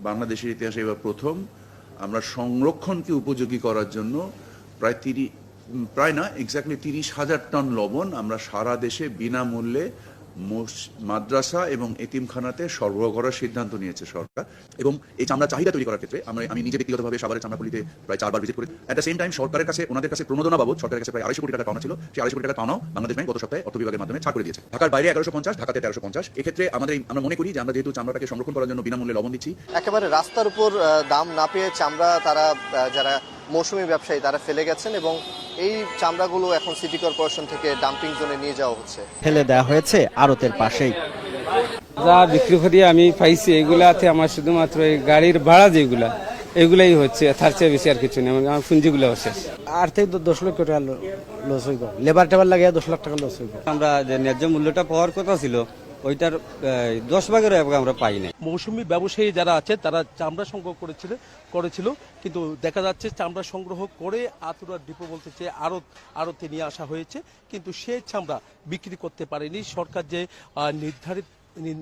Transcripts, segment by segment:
বাংলাদেশের ইতিহাসে এবার প্রথম আমরা সংরক্ষণকে উপযোগী করার জন্য প্রায় না এক্স্যাক্টলি 30,000 টন লবণ আমরা সারা দেশে বিনামূল্যে মাদ্রাসা এবং এতিমখানাতে সরবরাহ করার সিদ্ধান্ত নিয়েছে সরকার। এবং এই চামড়া চাহিদা তৈরি করার ক্ষেত্রে আমি নিজে ব্যক্তিগতভাবে সাভারের চামড়াগুলিতে প্রায় 4 বার ভিজিট করি। অ্যাট দ্য সেম টাইম সরকারের কাছে ওনাদের কাছে প্রণোদনা বাবদ সরকারের কাছে প্রায় 250 কোটি টাকা পাওনা ছিল। সেই 250 কোটি টাকা পাওনাও বাংলাদেশ ব্যাংক গত সপ্তাহে অর্থ বিভাগের মাধ্যমে ছাড় করে দিয়েছে। ঢাকার বাইরে 1150, ঢাকাতে 1350। এক্ষেত্রে আমরা মনে করি যে আমরা যেহেতু চামড়াটাকে সংরক্ষণ করার জন্য বিনামূল্যে লবণ দিচ্ছি, একেবারে রাস্তার উপর দাম না পেয়ে চামড়া তারা যারা মৌসুমী ব্যবসায়ী তারা ফেলে গেছেন এবং এই চামড়াগুলো এখন সিটি কর্পোরেশন থেকে ডাম্পিং জোনে নিয়ে যাওয়া হচ্ছে। ফেলে দেওয়া হয়েছে আড়তের পাশেই। যা বিক্রি করি আমি পাইছি এগুলাতে আমার শুধুমাত্র এই গাড়ির ভাড়া যেগুলা এগুলাই হচ্ছে, তার চেয়ে বেশি আর কিছু নেই। আমার পুঁজিগুলো শেষ। 8 থেকে 10 লক্ষ টাকা লস হইব, লেবার টেবার লাগিয়ে 10 লাখ টাকা লস হইব। আমরা যে ন্যায্য মূল্যটা পাওয়ার কথা ছিল ওইটার 10 ভাগের আমরা পাই নাই। মৌসুমী ব্যবসায়ী যারা আছে তারা চামড়া সংগ্রহ করেছিল, কিন্তু দেখা যাচ্ছে চামড়া সংগ্রহ করে আতুরার ডিপো বলতে চেয়ে আড়তে নিয়ে আসা হয়েছে, কিন্তু সে চামড়া বিক্রি করতে পারেনি। সরকার যে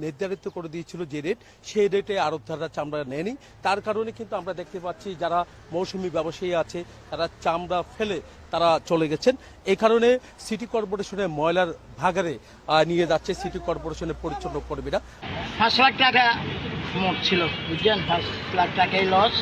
নির্ধারিত করে দিয়েছিল যে রেট, সেই রেটে আড়তদাররা চামড়া নেয়নি। তার কারণে কিন্তু আমরা দেখতে পাচ্ছি যারা মৌসুমী ব্যবসায়ী আছে তারা চামড়া ফেলে তারা চলে গেছেন। এই কারণে সিটি কর্পোরেশনের ময়লার ভাগারে নিয়ে যাচ্ছে সিটি কর্পোরেশনের পরিচ্ছন্ন কর্মীরা। 5 লাখ টাকা মোট ছিল, বুঝলেন, 5 লাখ টাকাই লস।